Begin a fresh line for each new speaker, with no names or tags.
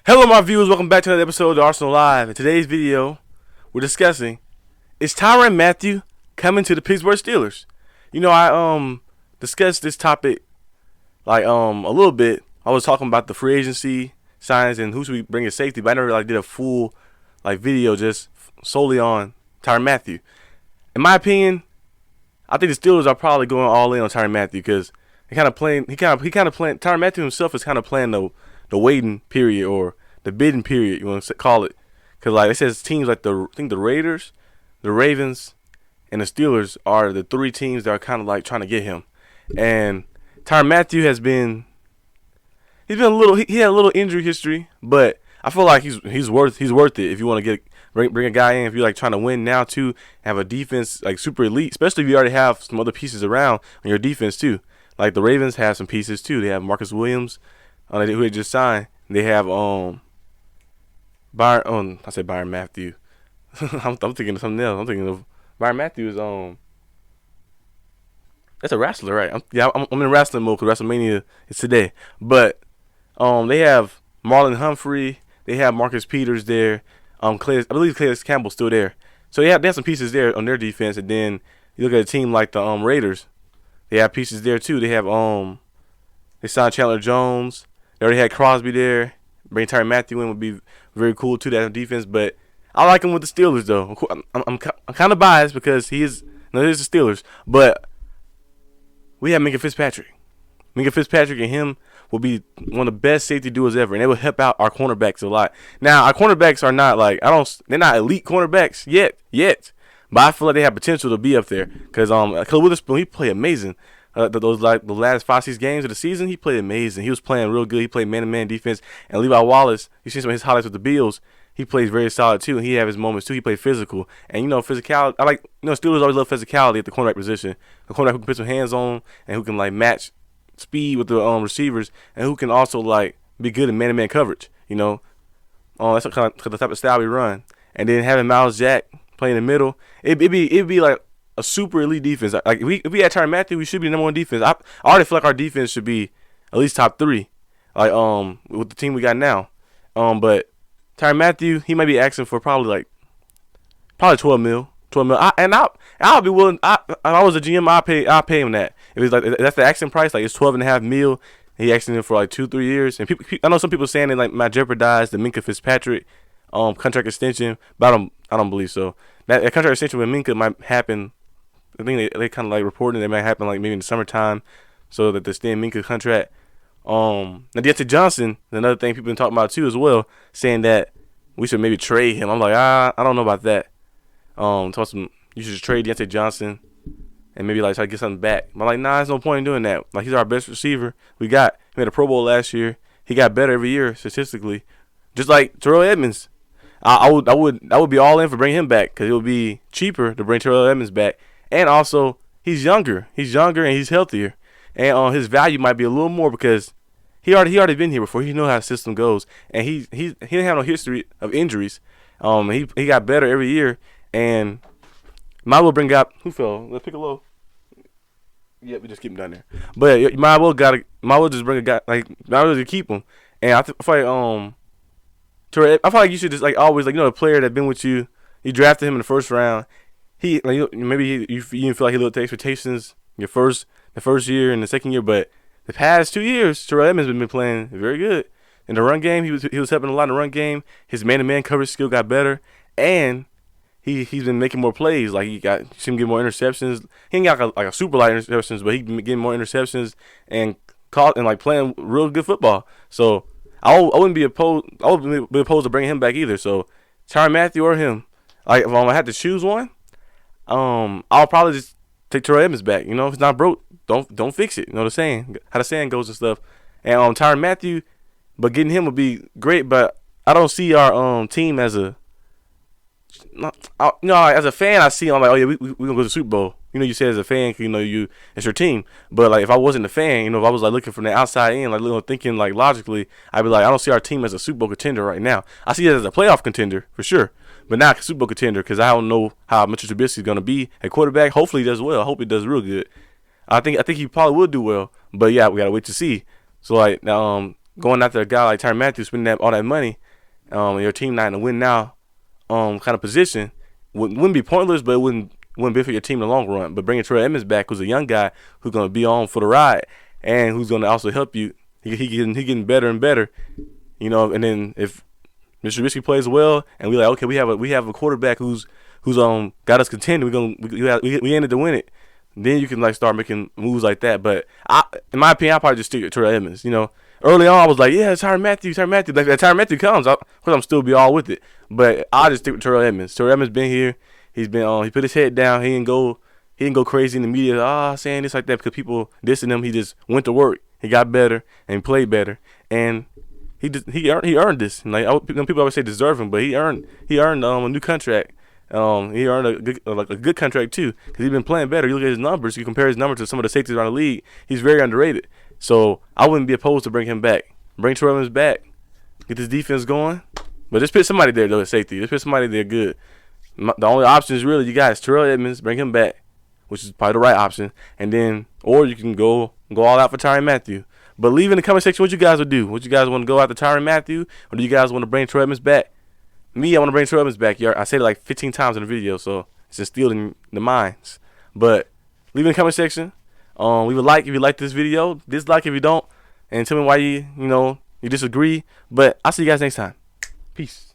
Hello, my viewers. Welcome back to another episode of Arsenal Live. In today's video, we're discussing: is Tyrann Matheiu coming to the Pittsburgh Steelers? I discussed this topic a little bit. I was talking about the free agency signs and who should we bring as safety, but I never did a full video just solely on Tyrann Matheiu. In my opinion, I think the Steelers are probably going all in on Tyrann Matheiu because Tyrann Matheiu himself is kind of playing the waiting period or the bidding period, you want to call it, because it says teams like the Raiders, the Ravens, and the Steelers are the three teams that are kind of trying to get him. And Tyrann Matheiu he had a little injury history, but I feel like he's worth it if you want to bring a guy in, if you're trying to win now too, have a defense super elite, especially if you already have some other pieces around on your defense too. Like the Ravens have some pieces too. They have Marcus Williams, who they just signed. They have Byron Matheiu. I'm thinking of something else. I'm thinking of Byron Matheiu is that's a wrestler, right? I'm in wrestling mode because WrestleMania is today. But they have Marlon Humphrey. They have Marcus Peters there. I believe Calais Campbell's still there. So they have some pieces there on their defense. And then you look at a team like the Raiders. They have pieces there too. They have they signed Chandler Jones. They already had Crosby there. Bring Tyrann Matheiu in would be very cool too, that defense. But I like him with the Steelers though. I'm kind of biased because he's the Steelers. But we have Minka Fitzpatrick. Minka Fitzpatrick and him will be one of the best safety duos ever, and they will help out our cornerbacks a lot. Now our cornerbacks are not they're not elite cornerbacks yet, but I feel like they have potential to be up there because Witherspoon, he played amazing. The last 5-6 games of the season, he played amazing. He was playing real good. He played man-to-man defense. And Levi Wallace, you see some of his highlights with the Bills. He plays very solid too. And he have his moments too. He played physical. And physicality. Steelers always love physicality at the cornerback position. The cornerback who can put some hands on and who can match speed with the receivers and who can also be good in man-to-man coverage. That's the type of style we run. And then having Miles Jack playing in the middle, it'd be like a super elite defense. If we had Tyrann Matheiu, we should be the number one defense. I already feel like our defense should be at least top 3. With the team we got now. But Tyrann Matheiu, he might be asking for probably 12 mil. I'll be willing. If I was a GM, I'll pay him that. If it's that's the asking price, it's 12.5 mil. He asking him for 2-3 years. And I know some people saying they might jeopardize the Minka Fitzpatrick contract extension, but I don't believe so. That contract extension with Minka might happen. I think they kind of reporting it might happen maybe in the summertime, so that the Stan Minka contract. Now Deontay Johnson, another thing people been talking about too as well, saying that we should maybe trade him. I'm I don't know about that. You should just trade Deontay Johnson and maybe try to get something back. But nah, there's no point in doing that. He's our best receiver we got. He made a Pro Bowl last year. He got better every year statistically, just like Terrell Edmonds. I would be all in for bringing him back because it would be cheaper to bring Terrell Edmonds back. And also, he's younger. He's younger and he's healthier. And his value might be a little more because he already been here before. He knows how the system goes. And he didn't have no history of injuries. He got better every year. And might as well bring up who fell. Let's pick a low. Yeah, we just keep him down there. But you might as well just bring a guy might as well just keep him. And I feel like you should just always the player that been with you. You drafted him in the first round. He maybe you didn't feel like he lived up to expectations the first year and the second year, but the past 2 years, Terrell Edmonds has been playing very good in the run game. He was helping a lot in the run game. His man-to-man coverage skill got better, and he's been making more plays. You see him get more interceptions. He ain't got a super light interceptions, but he been getting more interceptions and playing real good football. So I wouldn't be opposed. I wouldn't be opposed to bringing him back either. So Tyrann Matheiu or him, if I had to choose one. I'll probably just take Terrell Edmonds back. If it's not broke, don't fix it. You know what I'm saying? How the saying goes and stuff. And Tyrann Matheiu, but getting him would be great. But I don't see our team as a as a fan. I see him yeah, we gonna go to the Super Bowl. You say as a fan, it's your team. But if I wasn't a fan, if I was looking from the outside in, thinking logically, I'd be I don't see our team as a Super Bowl contender right now. I see it as a playoff contender for sure. But not a Super Bowl contender because I don't know how Mitchell Trubisky is going to be at quarterback. Hopefully he does well. I hope he does real good. I think he probably will do well. But yeah, we got to wait to see. So going after a guy like Tyrann Matheiu, spending all that money, your team not in a win now kind of position wouldn't be pointless, but it wouldn't be for your team in the long run. But bringing Terrell Edmonds back, who's a young guy who's gonna be on for the ride and who's gonna also help you. He getting better and better, And then if Mr. Trubisky plays well, and we like, okay, we have a quarterback who's got us contending. We ended to win it. Then you can like start making moves like that. But in my opinion, I'll probably just stick with Terrell Edmonds. Early on I was like, yeah, Tyrann Matheiu. Like if Tyrann Matheiu comes, of course I'm still be all with it. But I'll just stick with Terrell Edmonds. Terrell Edmonds been here. He's been he put his head down. He didn't go crazy in the media, saying this like that because people dissing him. He just went to work. He got better and played better, and he earned this. Like people always say deserve him, but he earned a new contract. He earned a good contract too because he's been playing better. You look at his numbers. You compare his numbers to some of the safeties around the league. He's very underrated. So I wouldn't be opposed to bring him back. Bring Terrell Evans back. Get this defense going. But just put somebody there though at safety. Just put somebody there good. The only option is really you guys Terrell Edmonds, bring him back, which is probably the right option, and then or you can go all out for Tyrann Matheiu. But leave in the comment section what you guys would do. Would you guys want to go after Tyrann Matheiu, or do you guys want to bring Terrell Edmonds back? Me, I want to bring Terrell Edmonds back. I said it like 15 times in the video, so it's instilled in the minds. But leave in the comment section. Leave a like if you like this video. Dislike if you don't, and tell me why you disagree. But I'll see you guys next time. Peace.